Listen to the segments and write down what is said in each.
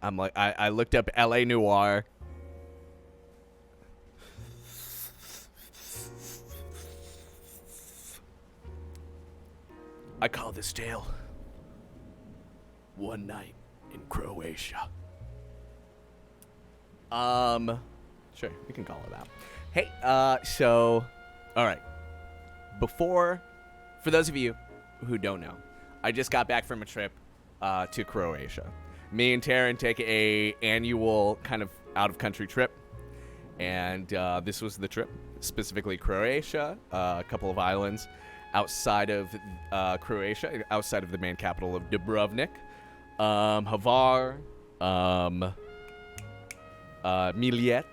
I'm like, I looked up LA Noir. I call this tale One Night in Croatia. Sure, we can call it that. Hey, so, all right. For those of you who don't know, I just got back from a trip to Croatia. Me and Taryn take a annual kind of out-of-country trip, and this was the trip, specifically Croatia, a couple of islands outside of Croatia, outside of the main capital of Dubrovnik, Hvar, Miljet,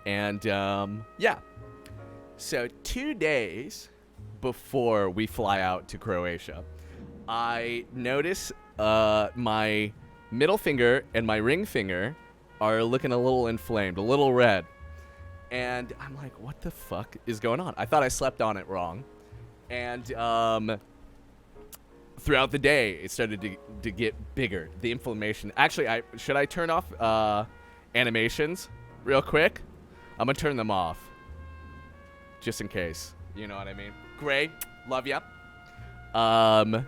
and yeah. So 2 days before we fly out to Croatia, I notice my middle finger and my ring finger are looking a little inflamed, a little red. And I'm like, what the fuck is going on? I thought I slept on it wrong. And throughout the day, it started to get bigger. The inflammation. Actually, should I turn off animations real quick? I'm going to turn them off. Just in case. You know what I mean? Gray, love ya.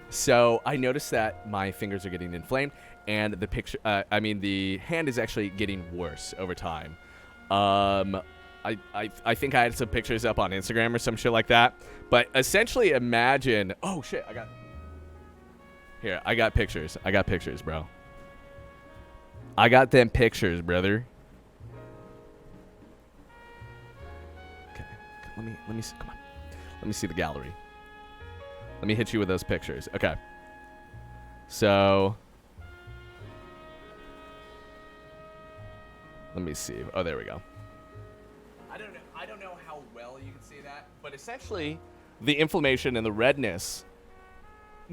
So I noticed that my fingers are getting inflamed, and the hand is actually getting worse over time. I think I had some pictures up on Instagram or some shit like that. But essentially imagine, oh shit, I got pictures. I got pictures, bro. I got them pictures, brother. Okay, let me see, come on. Let me see the gallery. Let me hit you with those pictures. Okay. So, let me see. Oh, there we go. I don't know how well you can see that, but essentially the inflammation and the redness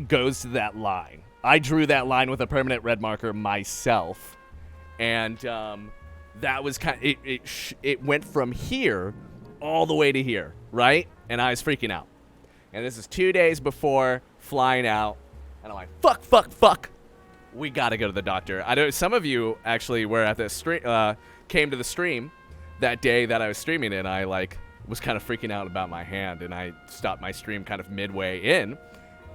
goes to that line. I drew that line with a permanent red marker myself, and that was it went from here all the way to here, right? And I was freaking out. And this is 2 days before flying out, and I'm like, fuck. We gotta go to the doctor. I know some of you actually were at the stream, came to the stream that day that I was streaming, and I was kind of freaking out about my hand, and I stopped my stream kind of midway in,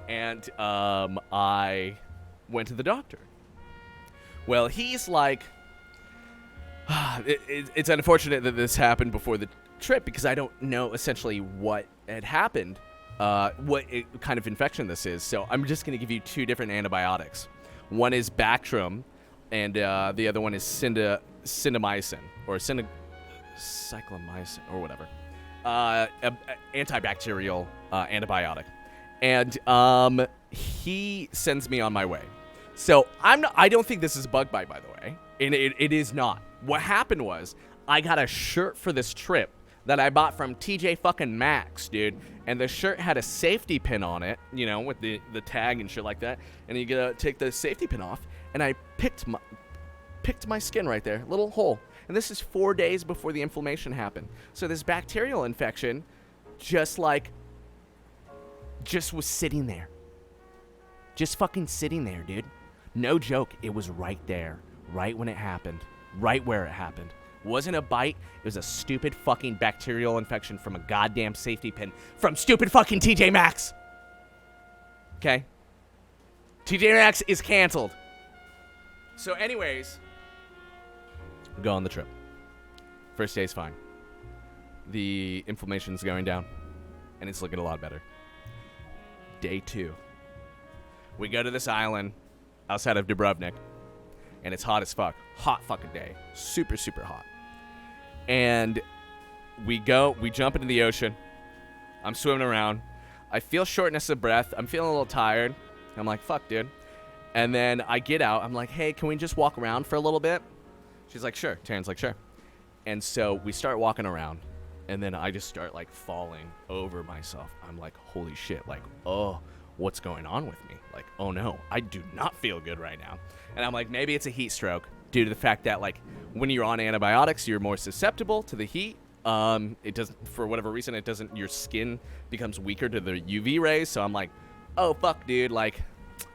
and I went to the doctor. Well, he's like, it's unfortunate that this happened before the trip because I don't know essentially what had happened. What kind of infection this is. So I'm just going to give you 2 different antibiotics. One is Bactrim, and the other one is Sindomycin, or cyclomycin, or whatever. Antibacterial antibiotic. And he sends me on my way. So I don't think this is a bug bite, by the way. And it is not. What happened was, I got a shirt for this trip that I bought from TJ fucking Maxx, dude. And the shirt had a safety pin on it, you know, with the tag and shit like that. And you gotta take the safety pin off. And I picked my skin right there, little hole. And this is 4 days before the inflammation happened. So this bacterial infection just was sitting there. Just fucking sitting there, dude. No joke, it was right there. Right when it happened. Right where it happened. Wasn't a bite. It was a stupid fucking bacterial infection from a goddamn safety pin from stupid fucking TJ Maxx. Okay? TJ Maxx is canceled. So anyways, go on the trip. First day's fine. The inflammation's going down, and it's looking a lot better. Day 2. We go to this island outside of Dubrovnik, and it's hot as fuck. Hot fucking day. Super, super hot. And we jump into the ocean. I'm swimming around. I feel shortness of breath. I'm feeling a little tired. I'm like, fuck, dude. And then I get out. I'm like, hey, can we just walk around for a little bit? She's like, sure. Taryn's like, sure. And so we start walking around. And then I just start, falling over myself. I'm like, holy shit. Oh, what's going on with me? Oh, no. I do not feel good right now. And I'm like, maybe it's a heat stroke due to the fact that, when you're on antibiotics, you're more susceptible to the heat. It doesn't, for whatever reason, your skin becomes weaker to the UV rays. So I'm like, oh, fuck, dude.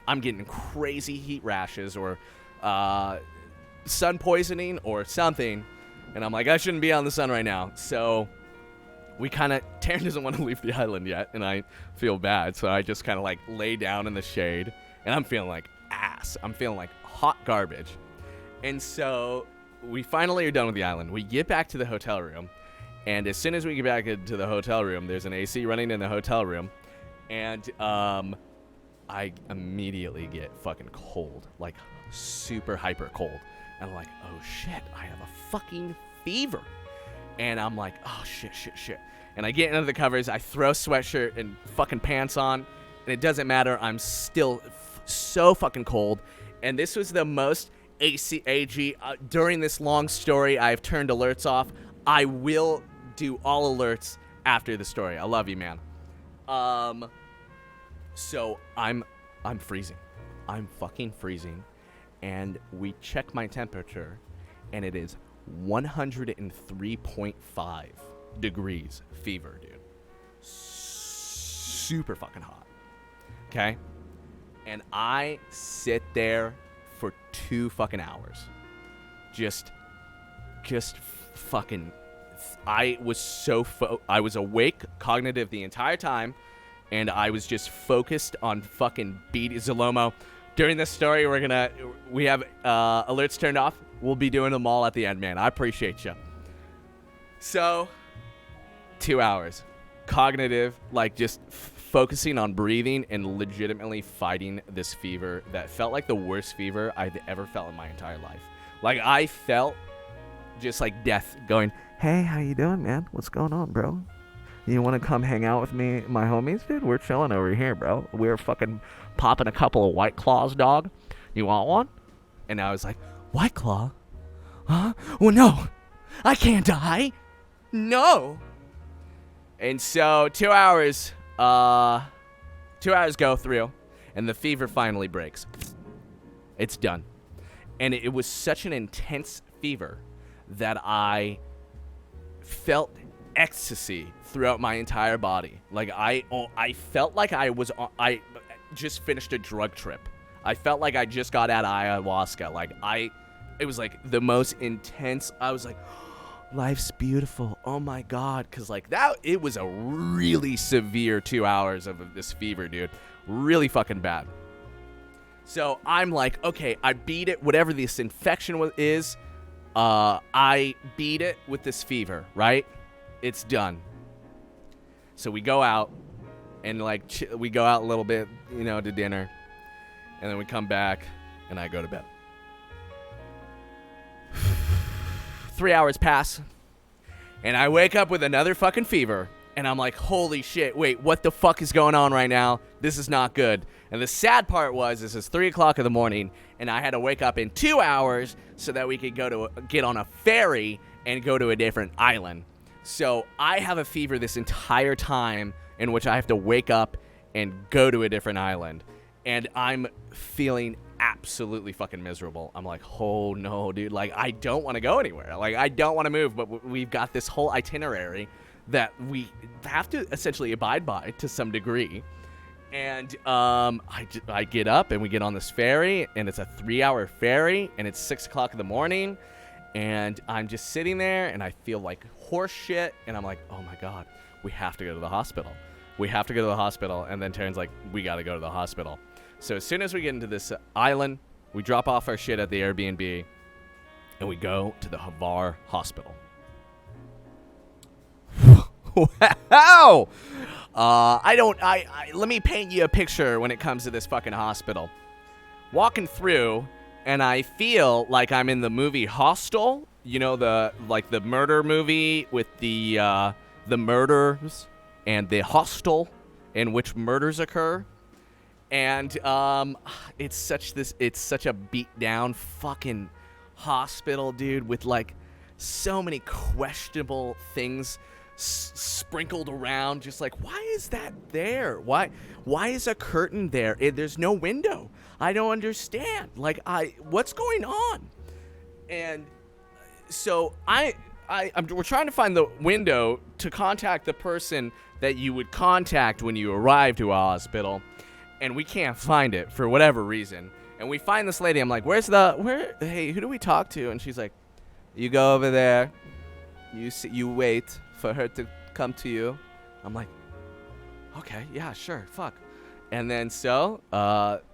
I'm getting crazy heat rashes or sun poisoning or something. And I'm like, I shouldn't be on the sun right now. So we kind of, Taryn doesn't want to leave the island yet, and I feel bad. So I just kind of like lay down in the shade, and I'm feeling like ass. I'm feeling like hot garbage. And so we finally are done with the island. We get back to the hotel room, and as soon as we get back into the hotel room, there's an AC running in the hotel room, and I immediately get fucking cold, like super hyper cold. And I'm like, oh shit, I have a fucking fever. And I'm like, oh shit. And I get into the covers, I throw sweatshirt and fucking pants on, and it doesn't matter, I'm still so fucking cold. And this was the most AG. During this long story, I've turned alerts off. I will do all alerts after the story. I love you, man. So I'm freezing. I'm fucking freezing. And we check my temperature, and it is 103.5 degrees fever, dude. Super fucking hot. Okay? And I sit there for 2 fucking hours. Just fucking, I was I was awake, cognitive the entire time, and I was just focused on fucking beat Zalomo. During this story, we have alerts turned off. We'll be doing them all at the end, man. I appreciate you. So, 2 hours. Cognitive, like just focusing on breathing and legitimately fighting this fever that felt like the worst fever I'd ever felt in my entire life. Like, I felt just like death going, hey, how you doing, man? What's going on, bro? You want to come hang out with me, my homies, dude? We're chilling over here, bro. We're fucking popping a couple of White Claws, dog. You want one? And I was like, White Claw? Huh? Well, no. I can't die. No. And so 2 hours, 2 hours go through, and the fever finally breaks. It's done. And it was such an intense fever that I felt ecstasy throughout my entire body. Like I felt like I just finished a drug trip. I felt like I just got out of ayahuasca. Like it was like the most intense. I was like, life's beautiful. Oh my God. Cause like it was a really severe 2 hours of this fever, dude. Really fucking bad. So I'm like, okay, I beat it. Whatever this infection is, I beat it with this fever, right? It's done. So we go out and like we go out a little bit, to dinner, and then we come back and I go to bed. 3 hours pass and I wake up with another fucking fever, and I'm like, holy shit, wait, what the fuck is going on right now? This is not good. And the sad part was this is 3 o'clock in the morning, and I had to wake up in 2 hours so that we could get on a ferry and go to a different island. So I have a fever this entire time in which I have to wake up and go to a different island. And I'm feeling absolutely fucking miserable. I'm like, oh no, dude. Like, I don't want to go anywhere. Like, I don't want to move, but we've got this whole itinerary that we have to essentially abide by to some degree. And I get up and we get on this ferry, and it's a 3-hour ferry, and it's 6 o'clock in the morning. And I'm just sitting there, and I feel like horse shit, and I'm like, oh my God, we have to go to the hospital. We have to go to the hospital. And then Taryn's like, we got to go to the hospital. So as soon as we get into this island, we drop off our shit at the Airbnb, and we go to the Havar Hospital. Wow! Let me paint you a picture when it comes to this fucking hospital. Walking through, and I feel like I'm in the movie Hostel, the murder movie with the murders and the hostel in which murders occur. And it's such a beat down fucking hospital, dude, with like so many questionable things sprinkled around. Just like, why is that there? Why is a curtain there? There's no window. I don't understand. Like, what's going on? And so we're trying to find the window to contact the person that you would contact when you arrive to a hospital, and we can't find it for whatever reason. And we find this lady. I'm like, hey, who do we talk to? And she's like, you go over there. You wait for her to come to you. I'm like, okay, yeah, sure, fuck. And then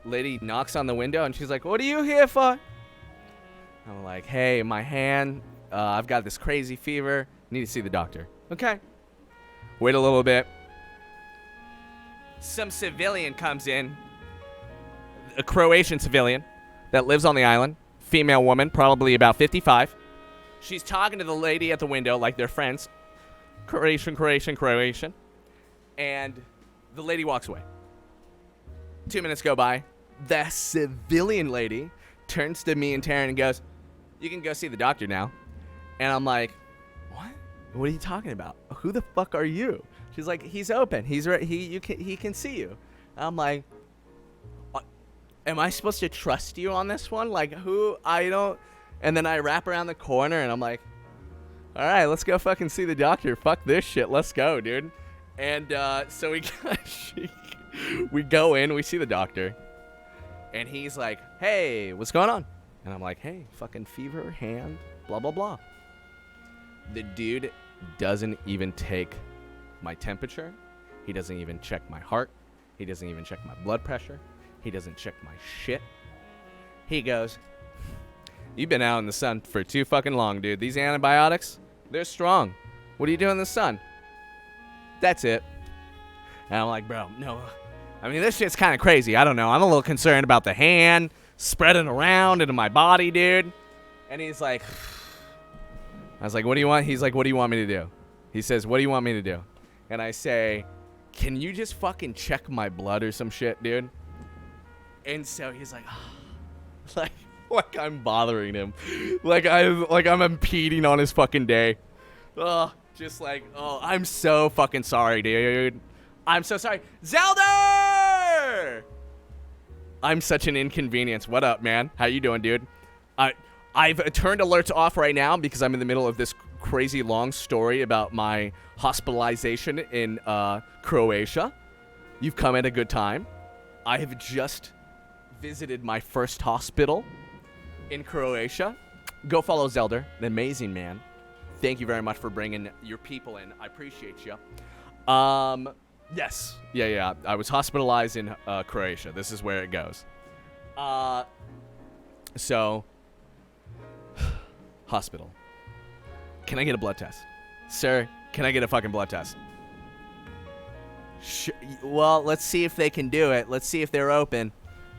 lady knocks on the window and she's like, what are you here for? I'm like, hey, my hand, I've got this crazy fever. Need to see the doctor. Okay. Wait a little bit. Some civilian comes in. A Croatian civilian that lives on the island. Female woman, probably about 55. She's talking to the lady at the window like they're friends. Croatian. And the lady walks away. 2 minutes go by. The civilian lady turns to me and Taryn and goes, you can go see the doctor now. And I'm like, what? What are you talking about? Who the fuck are you? She's like, he's open. He's right. He can see you. I'm like, am I supposed to trust you on this one? Like, who? I don't. And then I wrap around the corner and I'm like, all right, let's go fucking see the doctor. Fuck this shit. Let's go, dude. And so we go in, we see the doctor. And he's like, hey, what's going on? And I'm like, hey, fucking fever, hand, blah, blah, blah. The dude doesn't even take my temperature. He doesn't even check my heart. He doesn't even check my blood pressure. He doesn't check my shit. He goes, you've been out in the sun for too fucking long, dude. These antibiotics, they're strong. What are you doing in the sun? That's it. And I'm like, bro, no. I mean, this shit's kind of crazy. I don't know. I'm a little concerned about the hand spreading around into my body, dude. And he's like, I was like, what do you want? He's like, what do you want me to do? He says, what do you want me to do? And I say, can you just fucking check my blood or some shit, dude? And so he's like, like I'm bothering him. like I'm impeding on his fucking day. Just like, I'm so fucking sorry, dude. I'm so sorry. Zelda! I'm such an inconvenience. What up, man? How you doing, dude? I've turned alerts off right now because I'm in the middle of this crazy long story about my hospitalization in Croatia. You've come at a good time. I have just visited my first hospital in Croatia. Go follow Zelda, an amazing man. Thank you very much for bringing your people in. I appreciate you. Yes. Yeah. I was hospitalized in Croatia. This is where it goes. So, hospital. Can I get a blood test? Sir, can I get a fucking blood test? Well, let's see if they can do it. Let's see if they're open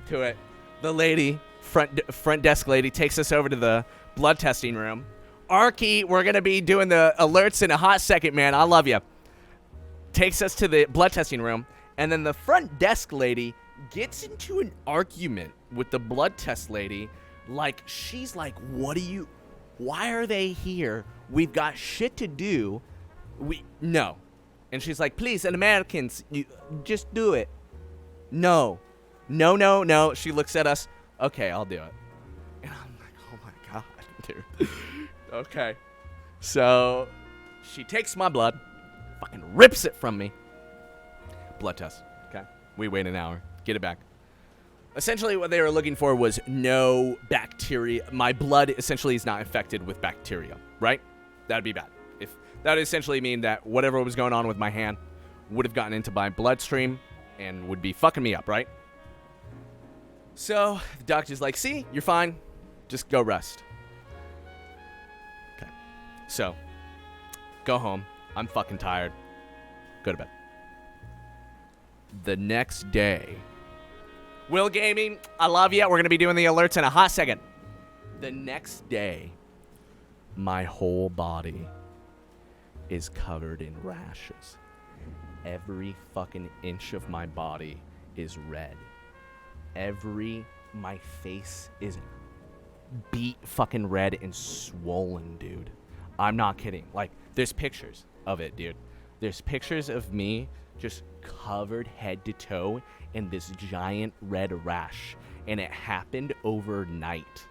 to it. The lady, front desk lady, takes us over to the blood testing room. Arky, we're going to be doing the alerts in a hot second, man. I love you. Takes us to the blood testing room. And then the front desk lady gets into an argument with the blood test lady. Like, she's like, why are they here? We've got shit to do. No. And she's like, please, an Americans, you just do it. No. She looks at us. Okay, I'll do it. And I'm like, oh my God, dude. Okay. So she takes my blood, fucking rips it from me. Blood test. Okay. We wait an hour. Get it back. Essentially what they were looking for was no bacteria. My blood essentially is not infected with bacteria, right? That'd be bad. That would essentially mean that whatever was going on with my hand would have gotten into my bloodstream and would be fucking me up, right? So the doctor's like, see, you're fine. Just go rest. Okay. So, go home. I'm fucking tired. Go to bed. The next day, Will Gaming, I love you. We're going to be doing the alerts in a hot second. The next day, my whole body is covered in rashes. Every fucking inch of my body is red. My face is beat fucking red and swollen, dude. I'm not kidding. Like, there's pictures of it, dude. There's pictures of me just covered head to toe in this giant red rash. And it happened overnight.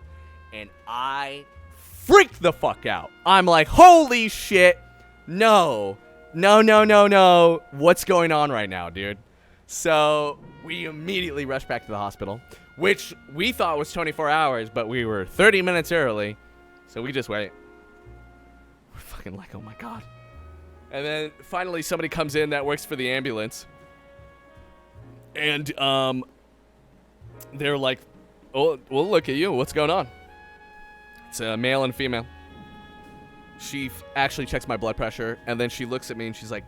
And I freaked the fuck out. I'm like, holy shit. No. What's going on right now, dude? So we immediately rush back to the hospital. which we thought was 24 hours, but we were 30 minutes early, so we just wait. We're fucking like, oh my God. And then finally somebody comes in that works for the ambulance, and they're like, oh, well, look at you. What's going on? It's a male and female. She actually checks my blood pressure, and then she looks at me and she's like,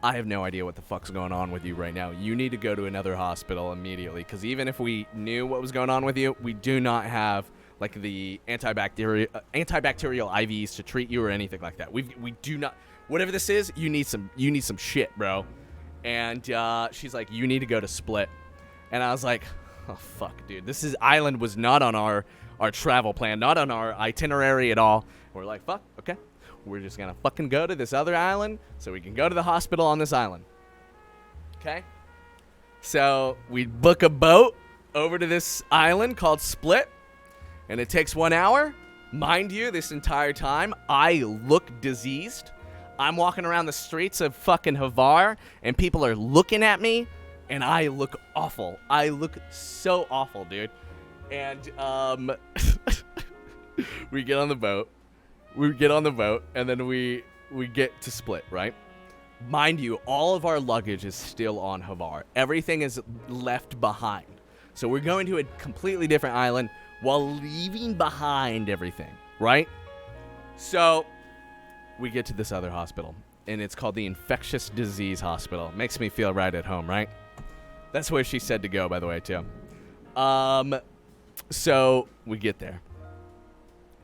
I have no idea what the fuck's going on with you right now. You need to go to another hospital immediately, because even if we knew what was going on with you, we do not have like the antibacterial IVs to treat you or anything like that. We do not. Whatever this is, you need some shit, bro. And she's like, you need to go to Split. And I was like, oh fuck, dude. This island was not on our travel plan, not on our itinerary at all. We're like, fuck, okay. We're just gonna fucking go to this other island so we can go to the hospital on this island. Okay? So we book a boat over to this island called Split, and it takes 1 hour. Mind you, this entire time, I look diseased. I'm walking around the streets of fucking Havar, and people are looking at me, and I look awful. I look so awful, dude. And we get on the boat. And then we get to Split, right? Mind you, all of our luggage is still on Havar. Everything is left behind. So we're going to a completely different island while leaving behind everything, right? So we get to this other hospital, and it's called the Infectious Disease Hospital. Makes me feel right at home, right? That's where she said to go, by the way, too. So we get there.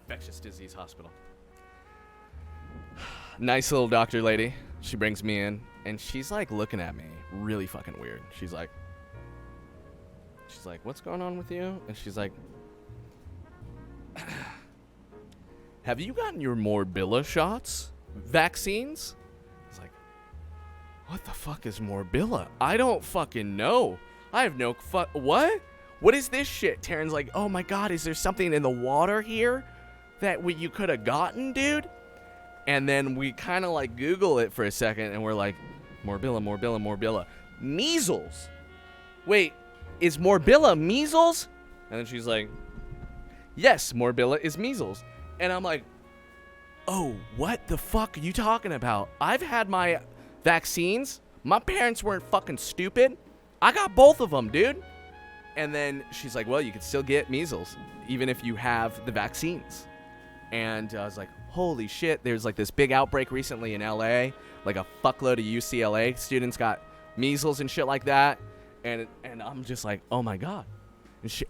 Infectious Disease Hospital. Nice little doctor lady. She brings me in, and she's like looking at me really fucking weird. She's like, what's going on with you? And she's like, have you gotten your Morbilla shots? Vaccines? It's like, what the fuck is Morbilla? I don't fucking know. I have no what? What is this shit? Taryn's like, oh my God, is there something in the water here that you could have gotten, dude? And then we kind of like Google it for a second, and we're like, Morbilla. Measles. Wait, is Morbilla measles? And then she's like, yes, Morbilla is measles. And I'm like, oh, what the fuck are you talking about? I've had my vaccines. My parents weren't fucking stupid. I got both of them, dude. And then she's like, well, you can still get measles even if you have the vaccines. And I was like, holy shit, there's like this big outbreak recently in LA. Like a fuckload of UCLA students got measles and shit like that. And I'm just like, oh my God.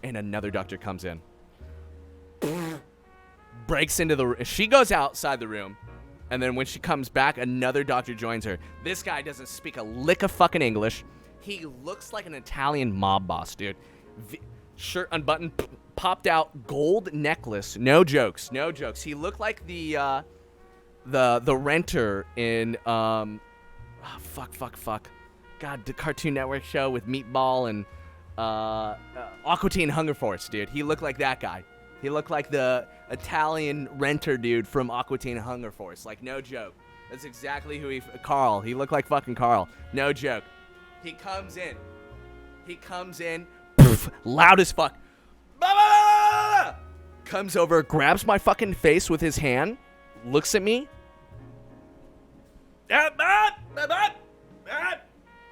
And another doctor comes in. Breaks into she goes outside the room. And then when she comes back, another doctor joins her. This guy doesn't speak a lick of fucking English. He looks like an Italian mob boss, dude. Shirt unbuttoned, popped out, gold necklace. No jokes. He looked like the renter in fuck. God, the Cartoon Network show with Meatball and Aqua Teen Hunger Force, dude. He looked like that guy. He looked like the Italian renter dude from Aqua Teen Hunger Force. Like, no joke. That's exactly who Carl. He looked like fucking Carl. No joke. He comes in, poof, loud as fuck. Comes over, grabs my fucking face with his hand, looks at me.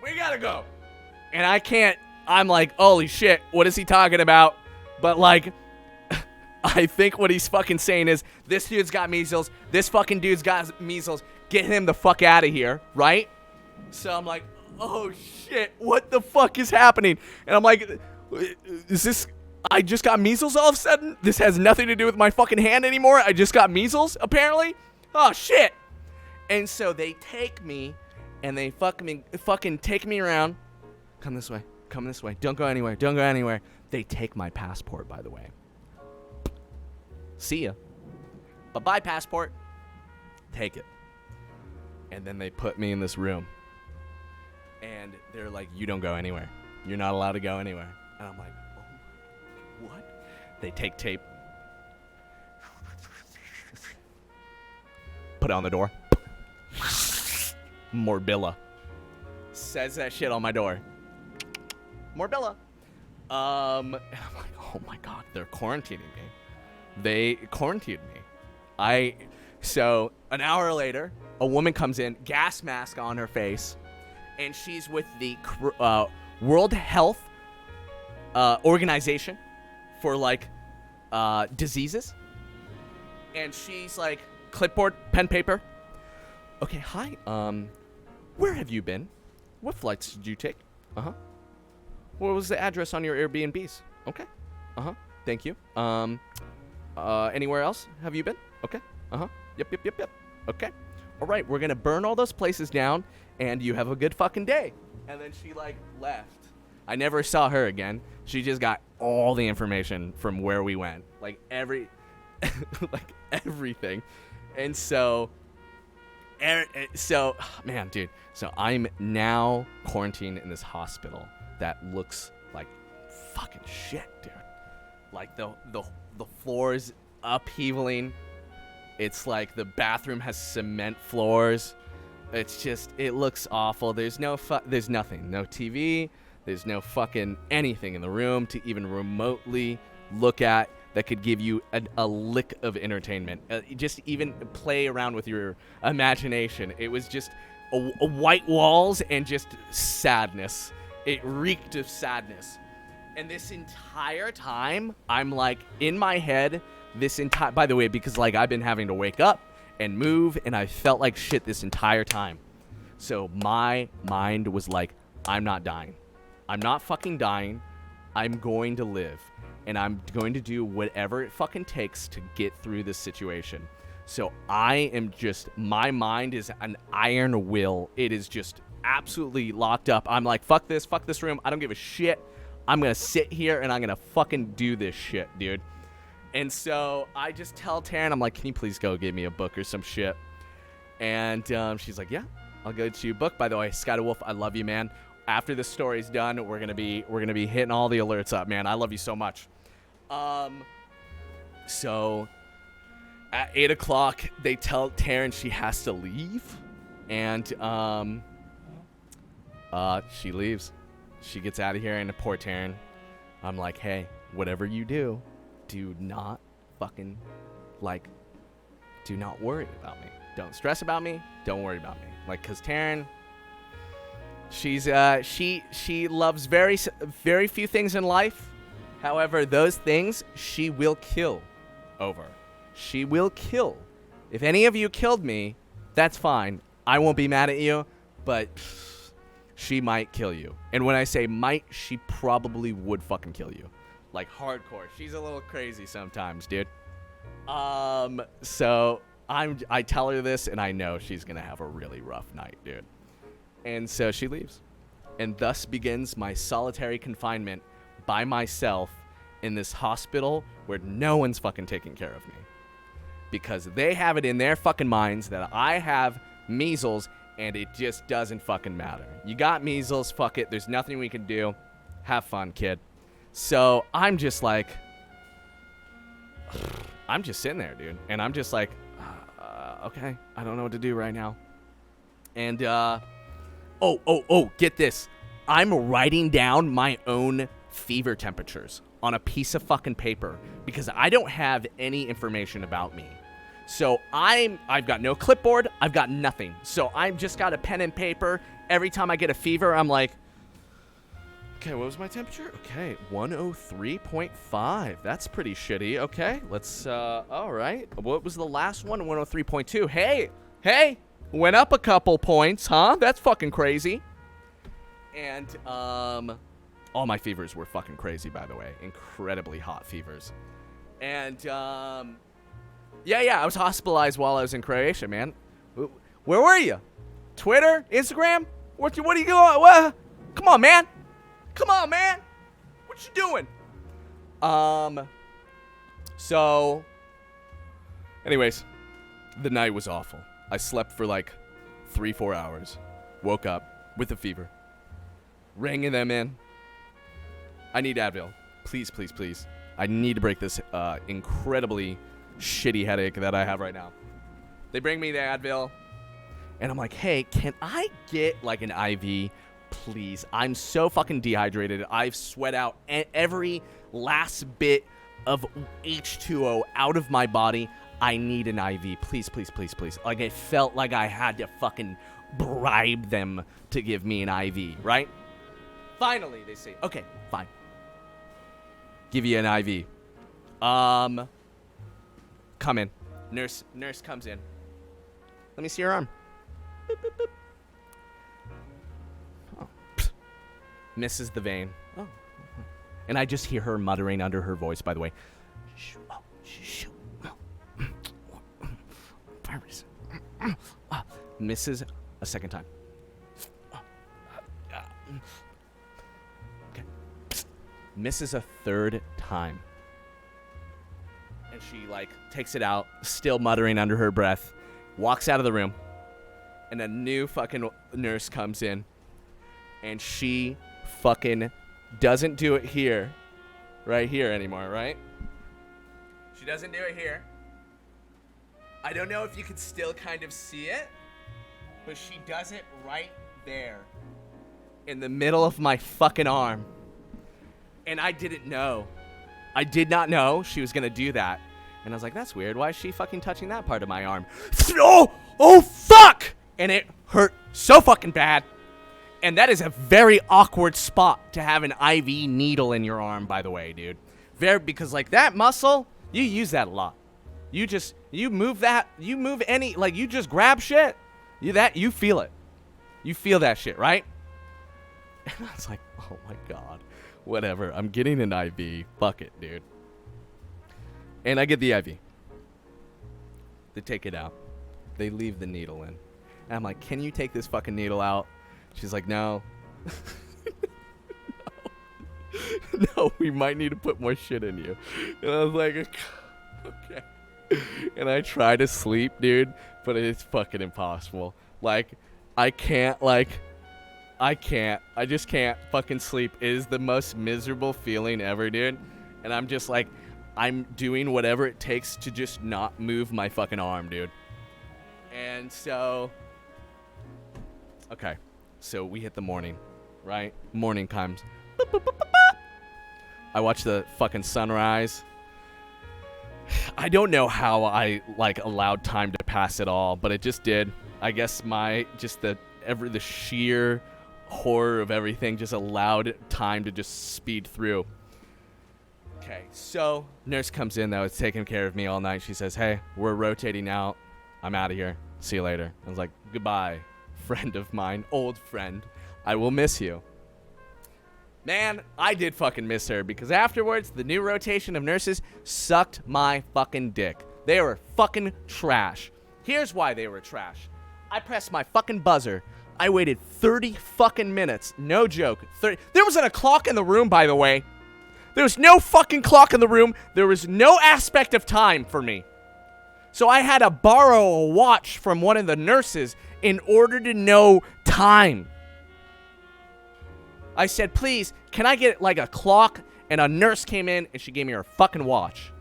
We gotta go. And I can't, I'm like, holy shit, what is he talking about? But like, I think what he's fucking saying is, this dude's got measles, this fucking dude's got measles, get him the fuck out of here, right? So I'm like, oh shit, what the fuck is happening? And I'm like, is this, I just got measles all of a sudden? This has nothing to do with my fucking hand anymore? I just got measles, apparently? Oh shit. And so they take me, and they fucking take me around. Come this way, don't go anywhere. They take my passport, by the way. See ya. Bye-bye, passport. Take it. And then they put me in this room. And they're like, you don't go anywhere. You're not allowed to go anywhere. And I'm like, oh, what? They take tape. Put it on the door. Morbilla. Says that shit on my door. Morbilla. And I'm like, oh my God, they're quarantining me. They quarantined me. So an hour later, a woman comes in, gas mask on her face, and she's with the World Health Organization for like diseases. And she's like, clipboard, pen, paper. Okay, hi. Where have you been? What flights did you take? Uh-huh. What was the address on your Airbnbs? Okay. Uh-huh. Thank you. Anywhere else have you been? Okay. Uh-huh. Yep. Okay. All right, we're gonna burn all those places down, and you have a good fucking day. And then she, like, left. I never saw her again. She just got all the information from where we went. Like, like, everything. And so, man, dude. So I'm now quarantined in this hospital that looks like fucking shit, dude. Like, the floor's upheaving. It's like the bathroom has cement floors. It's just, it looks awful. There's nothing. No TV. There's no fucking anything in the room to even remotely look at that could give you a lick of entertainment. Just even play around with your imagination. It was just a white walls and just sadness. It reeked of sadness. And this entire time, I'm like, in my head, by the way, because like I've been having to wake up and move, and I felt like shit this entire time. So my mind was like, I'm not dying. I'm not fucking dying. I'm going to live. And I'm going to do whatever it fucking takes to get through this situation. So my mind is an iron will. It is just absolutely locked up. I'm like, fuck this room. I don't give a shit. I'm going to sit here and I'm going to fucking do this shit, dude. And so I just tell Taryn, I'm like, can you please go get me a book or some shit? And she's like, yeah, I'll go get you a book. By the way, Sky Wolf, I love you, man. After this story's done, we're gonna be hitting all the alerts up, man. I love you so much. So at 8 o'clock, they tell Taryn she has to leave, and she leaves. She gets out of here, and poor Taryn, I'm like, hey, whatever you do not fucking, like, do not worry about me. Don't stress about me. Don't worry about me. Like, because Taryn, she loves very few things in life. However, those things she will kill over. She will kill. If any of you killed me, that's fine. I won't be mad at you, but she might kill you. And when I say might, she probably would fucking kill you. Like, hardcore. She's a little crazy sometimes, dude. So I tell her this, and I know she's gonna have a really rough night, dude. And so she leaves. And thus begins my solitary confinement by myself in this hospital where no one's fucking taking care of me. Because they have it in their fucking minds that I have measles, and it just doesn't fucking matter. You got measles, fuck it. There's nothing we can do. Have fun, kid. So I'm just like, I'm just sitting there, dude. And I'm just like, okay, I don't know what to do right now. And, get this. I'm writing down my own fever temperatures on a piece of fucking paper because I don't have any information about me. So I've got no clipboard. I've got nothing. So I've just got a pen and paper. Every time I get a fever, I'm like, okay, what was my temperature? Okay, 103.5. That's pretty shitty. Okay, let's, all right. What was the last one? 103.2. Hey, went up a couple points, huh? That's fucking crazy. And, all my fevers were fucking crazy, by the way. Incredibly hot fevers. And, yeah, I was hospitalized while I was in Croatia, man. Where were you? Twitter? Instagram? What are you going? What? Come on, man. What you doing? So, anyways, the night was awful. I slept for like 3-4 hours. Woke up with a fever. Ringing them in. I need Advil. Please. I need to break this incredibly shitty headache that I have right now. They bring me the Advil, and I'm like, hey, can I get like an IV, please. I'm so fucking dehydrated. I've sweat out every last bit of H2O out of my body. I need an IV. Please, please, please, please. Like, it felt like I had to fucking bribe them to give me an IV, right? Finally, they say, okay, fine. Give you an IV. Come in. Nurse comes in. Let me see your arm. Boop, boop, boop. Oh. Misses the vein. Oh. And I just hear her muttering under her voice, by the way. Shh. Oh, shh. Oh. Virus. Misses a second time. Okay. Misses a third time. And she, like, takes it out, still muttering under her breath, walks out of the room, and a new fucking nurse comes in, and she fucking doesn't do it here, right here anymore, right? She doesn't do it here. I don't know if you can still kind of see it, but she does it right there, in the middle of my fucking arm. And I didn't know. I did not know she was gonna do that. And I was like, that's weird. Why is she fucking touching that part of my arm? Oh, fuck! And it hurt so fucking bad. And that is a very awkward spot to have an IV needle in your arm, by the way, dude. Because, like, that muscle, you use that a lot. You move that, you just grab shit. You feel it. You feel that shit, right? And I was like, oh my God. Whatever, I'm getting an IV. Fuck it, dude. And I get the IV. They take it out. They leave the needle in. And I'm like, can you take this fucking needle out? She's like, no. No, we might need to put more shit in you. And I was like, okay. And I try to sleep, dude, but it's fucking impossible. Like, I just can't fucking sleep. It is the most miserable feeling ever, dude. And I'm just like, I'm doing whatever it takes to just not move my fucking arm, dude. And so, okay. So we hit the morning, right? Morning comes. Boop, boop, boop, boop, boop. I watch the fucking sunrise. I don't know how I, like, allowed time to pass at all, but it just did. I guess the sheer horror of everything just allowed time to just speed through. Okay, so nurse comes in that was taking care of me all night. She says, hey, we're rotating out. I'm out of here. See you later. I was like, goodbye, friend of mine, old friend. I will miss you. Man, I did fucking miss her because afterwards, the new rotation of nurses sucked my fucking dick. They were fucking trash. Here's why they were trash. I pressed my fucking buzzer. I waited 30 fucking minutes. No joke. 30. There wasn't a clock in the room, by the way. There was no fucking clock in the room. There was no aspect of time for me. So I had to borrow a watch from one of the nurses in order to know time. I said, please, can I get like a clock? And a nurse came in and she gave me her fucking watch.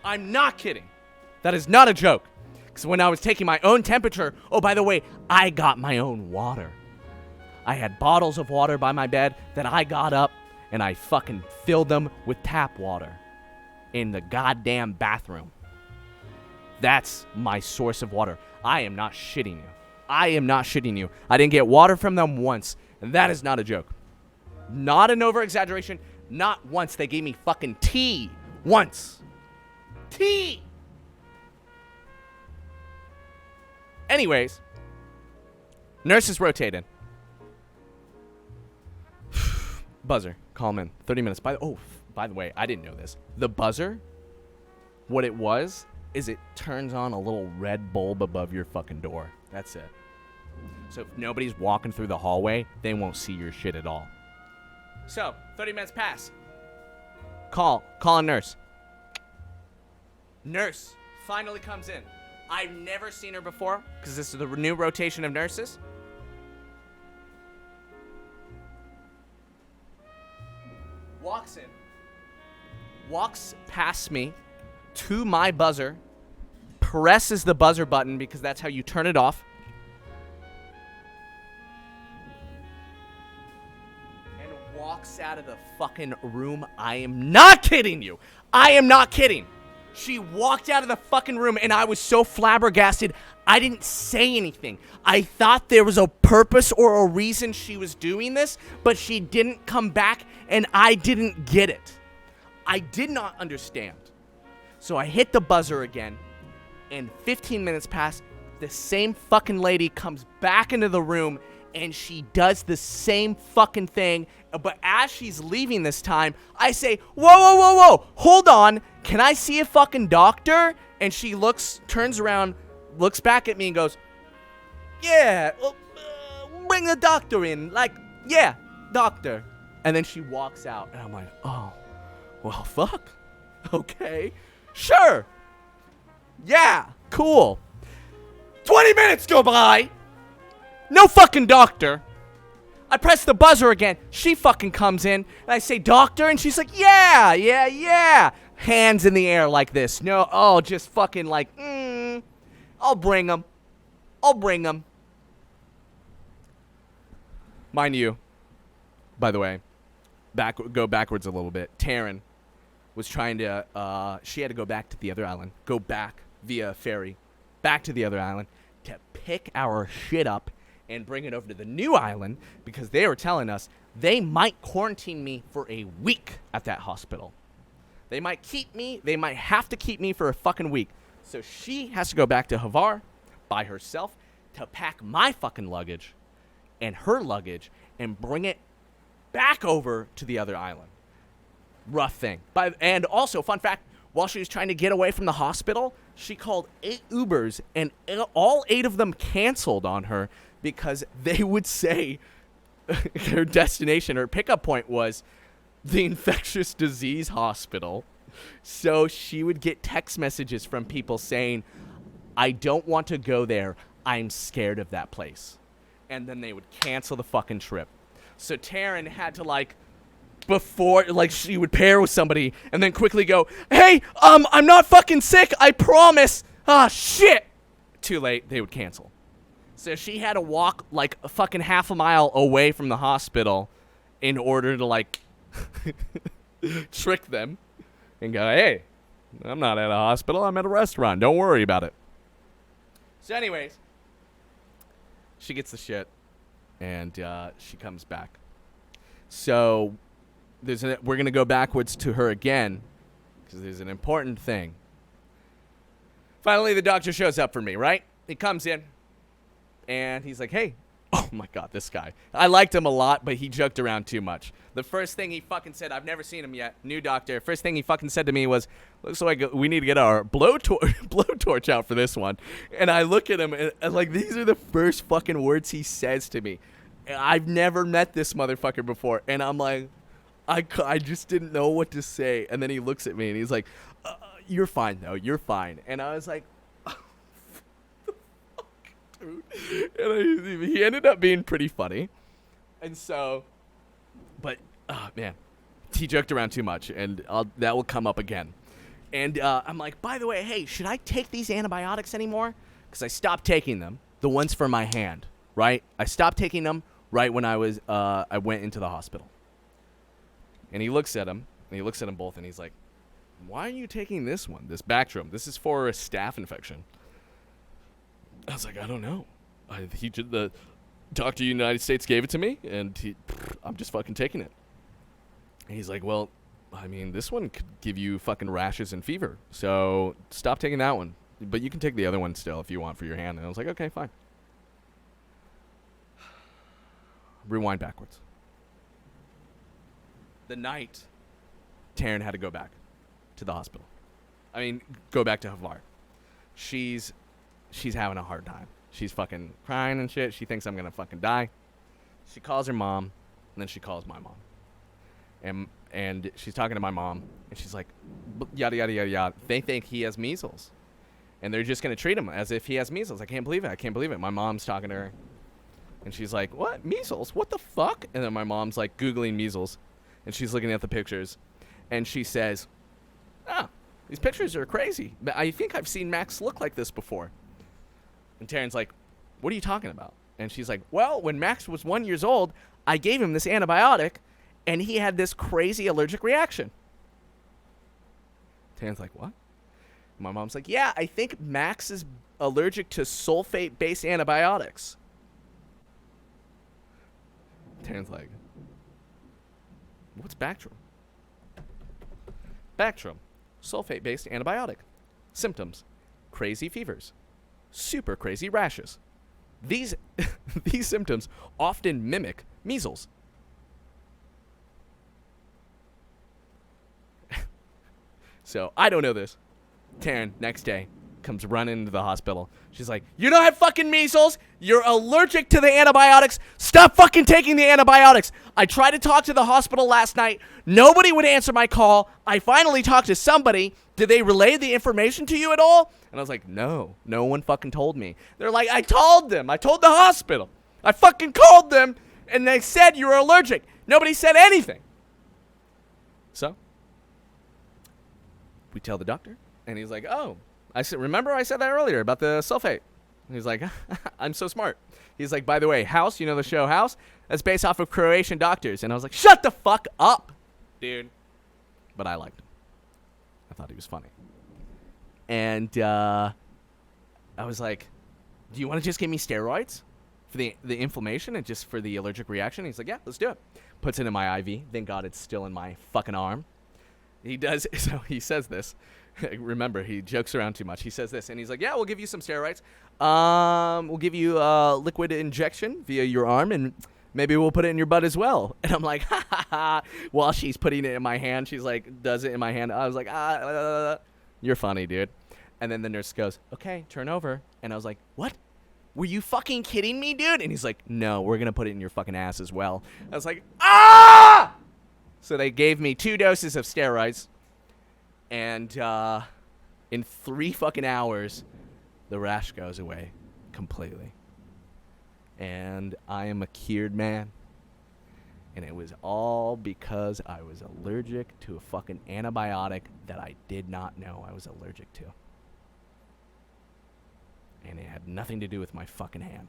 I'm not kidding. That is not a joke. Because when I was taking my own temperature, oh, by the way, I got my own water. I had bottles of water by my bed that I got up and I fucking filled them with tap water in the goddamn bathroom. That's my source of water. I am not shitting you. I am not shitting you. I didn't get water from them once, and that is not a joke. Not an over-exaggeration. Not once. They gave me fucking tea. Once. Tea! Anyways, nurses rotated. Buzzer. Call 'em in. 30 minutes. By the way, I didn't know this. The buzzer, what it was, is it turns on a little red bulb above your fucking door. That's it. So if nobody's walking through the hallway, they won't see your shit at all. So, 30 minutes pass. Call a nurse. Nurse finally comes in. I've never seen her before, because this is the new rotation of nurses. Walks in. Walks past me to my buzzer. Presses the buzzer button, because that's how you turn it off. walks out of the fucking room. I am not kidding you. I am not kidding. She walked out of the fucking room, and I was so flabbergasted, I didn't say anything. I thought there was a purpose or a reason she was doing this, but she didn't come back, and I didn't get it. I did not understand. So I hit the buzzer again, and 15 minutes pass. The same fucking lady comes back into the room, and she does the same fucking thing. But as she's leaving this time, I say, whoa, hold on. Can I see a fucking doctor? And she turns around, looks back at me and goes, yeah, bring the doctor in. Like, yeah, doctor. And then she walks out, and I'm like, oh, well, fuck. Okay, sure. Yeah, cool. 20 minutes go by. No fucking doctor. I press the buzzer again. She fucking comes in, and I say, doctor? And she's like, yeah. Hands in the air like this. No, just fucking like, I'll bring him. Mind you, by the way, go backwards a little bit. Taryn was trying to, she had to go back to the other island. Go back via ferry. Back to the other island to pick our shit up and bring it over to the new island because they were telling us they might quarantine me for a week at that hospital. They might keep me. They might have to keep me for a fucking week. So she has to go back to Havar by herself to pack my fucking luggage and her luggage and bring it back over to the other island. Rough thing. And also, fun fact, while she was trying to get away from the hospital, she called 8 Ubers, and all 8 of them canceled on her because they would say her destination or pickup point was the infectious disease hospital. So she would get text messages from people saying, I don't want to go there. I'm scared of that place. And then they would cancel the fucking trip. So Taryn had to before, she would pair with somebody and then quickly go, hey, I'm not fucking sick, I promise. Ah, shit. Too late, they would cancel. So she had to walk a fucking half a mile away from the hospital in order to trick them and go, hey, I'm not at a hospital, I'm at a restaurant, don't worry about it. So anyways, she gets the shit and she comes back. So we're going to go backwards to her again because there's an important thing. Finally, the doctor shows up for me, right? He comes in, and he's like, hey. Oh, my God, this guy. I liked him a lot, but he joked around too much. The first thing he fucking said, I've never seen him yet, new doctor. First thing he fucking said to me was, looks like we need to get our blowtorch out for this one. And I look at him, and these are the first fucking words he says to me. I've never met this motherfucker before, and I'm like, I just didn't know what to say. And then he looks at me and he's like, you're fine, though. You're fine. And I was like, oh, the fuck, dude. And he ended up being pretty funny. And so, but, man, he joked around too much. And that will come up again. And I'm like, by the way, hey, should I take these antibiotics anymore? Because I stopped taking them, the ones for my hand, right? I stopped taking them right when I went into the hospital. And he looks at him, and he looks at them both, and he's like, why are you taking this one, this Bactrim? This is for a staph infection. I was like, I don't know. The doctor of the United States gave it to me, and I'm just fucking taking it. And he's like, well, I mean, this one could give you fucking rashes and fever, so stop taking that one. But you can take the other one still if you want for your hand. And I was like, okay, fine. Rewind backwards. The night Taryn had to go back to the hospital. I mean, go back to Havar. She's having a hard time. She's fucking crying and shit. She thinks I'm gonna fucking die. She calls her mom, and then she calls my mom. And she's talking to my mom, and she's like, yada, yada, yada, yada. They think he has measles. And they're just gonna treat him as if he has measles. I can't believe it. My mom's talking to her, and she's like, what? Measles? What the fuck? And then my mom's like Googling measles. And she's looking at the pictures, and she says, these pictures are crazy. But I think I've seen Max look like this before. And Taryn's like, what are you talking about? And she's like, well, when Max was 1 year old, I gave him this antibiotic, and he had this crazy allergic reaction. Tan's like, what? My mom's like, yeah, I think Max is allergic to sulfate-based antibiotics. Tan's like, what's Bactrim? Bactrim, sulfate-based antibiotic. Symptoms: crazy fevers, super crazy rashes. These these symptoms often mimic measles. So I don't know this. Taryn, next day, comes running into the hospital. She's like, you don't have fucking measles. You're allergic to the antibiotics. Stop fucking taking the antibiotics. I tried to talk to the hospital last night. Nobody would answer my call. I finally talked to somebody. Did they relay the information to you at all? And I was like, no one fucking told me. They're like, I told them. I told the hospital. I fucking called them, and they said you were allergic. Nobody said anything. So we tell the doctor, and he's like, oh, remember I said that earlier about the sulfate? And he's like, I'm so smart. He's like, by the way, House, you know the show House? That's based off of Croatian doctors. And I was like, shut the fuck up, dude. But I liked him. I thought he was funny. And I was like, do you want to just give me steroids for the inflammation and just for the allergic reaction? He's like, yeah, let's do it. Puts it in my IV. Thank God it's still in my fucking arm. He does. So he says this. Remember, he jokes around too much. He says this, and he's like, yeah, we'll give you some steroids. We'll give you a liquid injection via your arm, and maybe we'll put it in your butt as well. And I'm like, ha, ha, ha. While she's putting it in my hand, she's like, does it in my hand. I was like, you're funny, dude. And then the nurse goes, okay, turn over. And I was like, what? Were you fucking kidding me, dude? And he's like, no, we're going to put it in your fucking ass as well. I was like, ah! So they gave me 2 doses of steroids. And in 3 fucking hours, the rash goes away completely. And I am a cured man. And it was all because I was allergic to a fucking antibiotic that I did not know I was allergic to. And it had nothing to do with my fucking hand.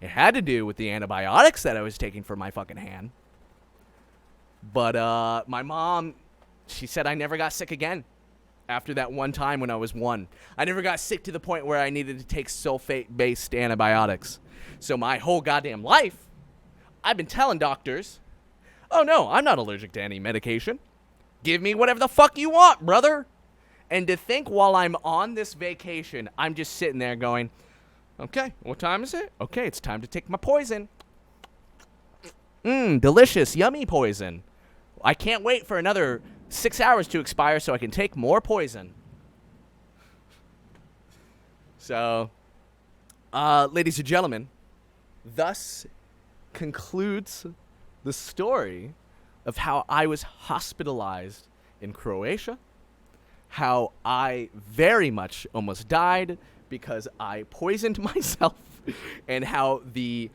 It had to do with the antibiotics that I was taking for my fucking hand. But my mom, she said I never got sick again after that one time when I was 1. I never got sick to the point where I needed to take sulfate-based antibiotics. So my whole goddamn life, I've been telling doctors, oh no, I'm not allergic to any medication. Give me whatever the fuck you want, brother. And to think while I'm on this vacation, I'm just sitting there going, okay, what time is it? Okay, it's time to take my poison. Delicious, yummy poison. I can't wait for another 6 hours to expire so I can take more poison. So, ladies and gentlemen, thus concludes the story of how I was hospitalized in Croatia, how I very much almost died because I poisoned myself, and how the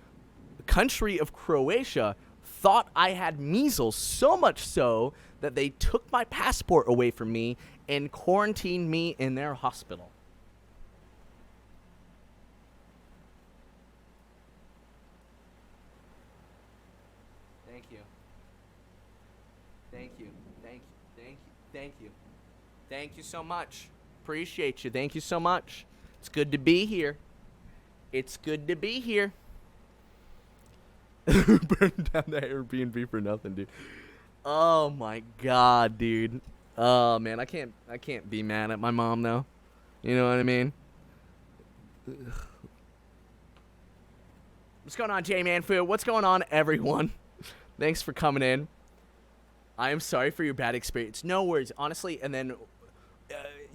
country of Croatia thought I had measles, so much so that they took my passport away from me and quarantined me in their hospital. Thank you. Thank you. Thank you. Thank you. Thank you. Thank you so much. Appreciate you. Thank you so much. It's good to be here. It's good to be here. Burned down the Airbnb for nothing, dude. Oh my god, dude. Oh man, I can't be mad at my mom though. You know what I mean? Ugh. What's going on, J-Man Fu? What's going on, everyone? Thanks for coming in. I am sorry for your bad experience. No worries, honestly. And then,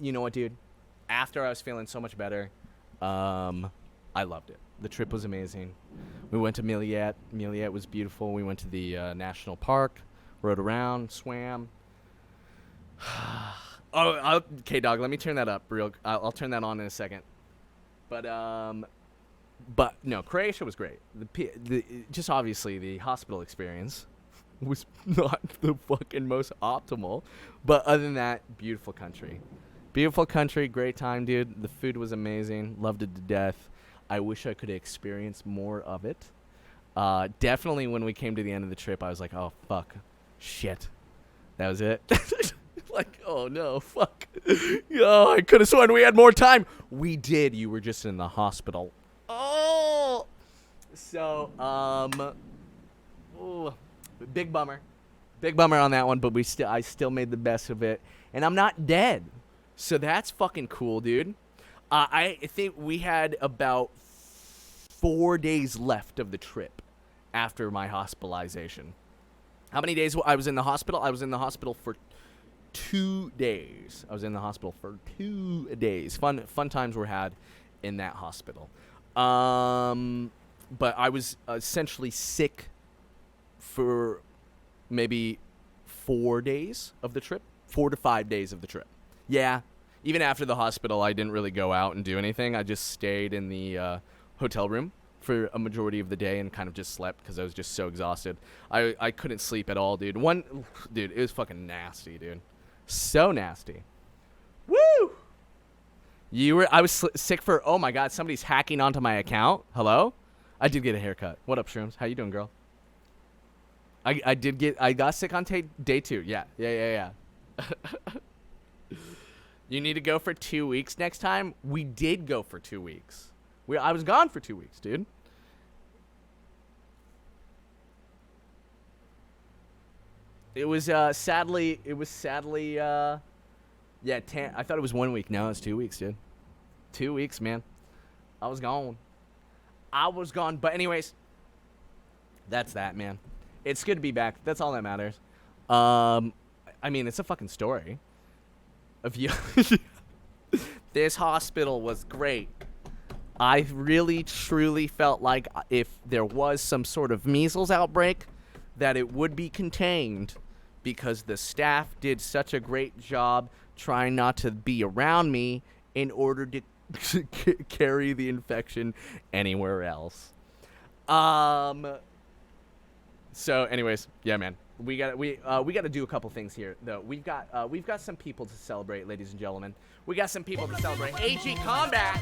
you know what, dude? After I was feeling so much better, I loved it. The trip was amazing. We went to Miliet. Miliet was beautiful. We went to the national park, rode around, swam. Okay, dog. Let me turn that up. I'll turn that on in a second. But no, Croatia was great. Just obviously the hospital experience was not the fucking most optimal. But other than that, beautiful country. Beautiful country, great time, dude. The food was amazing. Loved it to death. I wish I could experience more of it. Definitely when we came to the end of the trip, I was like, oh, fuck. Shit. That was it. Like, oh no, fuck. Oh, I could have sworn we had more time. We did. You were just in the hospital. Oh. So, ooh, big bummer. Big bummer on that one, but I still made the best of it. And I'm not dead. So that's fucking cool, dude. I think we had about 4 days left of the trip after my hospitalization. How many days I was in the hospital? I was in the hospital for 2 days. I was in the hospital for 2 days. Fun times were had in that hospital. But I was essentially sick for maybe 4 days of the trip. 4 to 5 days of the trip. Yeah. Even after the hospital, I didn't really go out and do anything. I just stayed in the hotel room for a majority of the day and kind of just slept because I was just so exhausted. I couldn't sleep at all, dude. Dude, it was fucking nasty, dude. So nasty. Woo! I was sick for, oh my God, somebody's hacking onto my account. Hello? I did get a haircut. What up, Shrooms? How you doing, girl? I got sick on day 2. Yeah. You need to go for 2 weeks next time? We did go for 2 weeks. I was gone for 2 weeks, dude. It was sadly, yeah, I thought it was 1 week. No, it's 2 weeks, dude. 2 weeks, man. I was gone. But anyways, that's that, man. It's good to be back. That's all that matters. I mean, it's a fucking story. Of you. This hospital was great. I really, truly felt like if there was some sort of measles outbreak, that it would be contained because the staff did such a great job trying not to be around me in order to carry the infection anywhere else. So anyways, yeah, man. We got to do a couple things here, though. We've got some people to celebrate, ladies and gentlemen. We got some people to celebrate. AG Combat,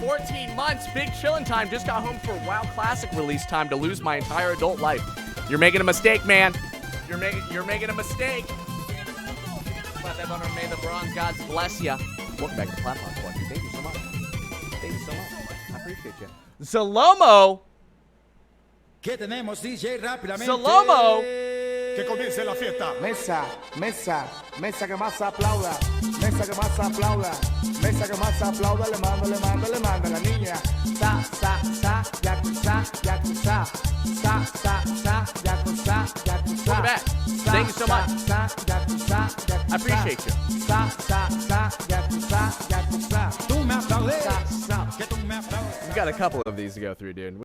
14 months, big chillin' time. Just got home for WoW Classic release time to lose my entire adult life. You're making a mistake, man. You're making a mistake. May the bronze gods bless ya. Welcome back to Platform Collector. Thank you so much. Thank you so much. I appreciate you. Zalomo. ¿Qué tenemos, DJ? Rápidamente. Salomo. Que comience la fiesta. Mesa que más aplauda, mesa que más aplauda, mesa que más aplauda, le mando la niña. Sa, yakuza, yakuza, sa, yakuza, yakuza. Welcome back. Thank you so much. I appreciate you. Sa, yakuza, yakuza. Tú me aplaudes. Que tú me aplaudes. We got a couple of these to go through, dude.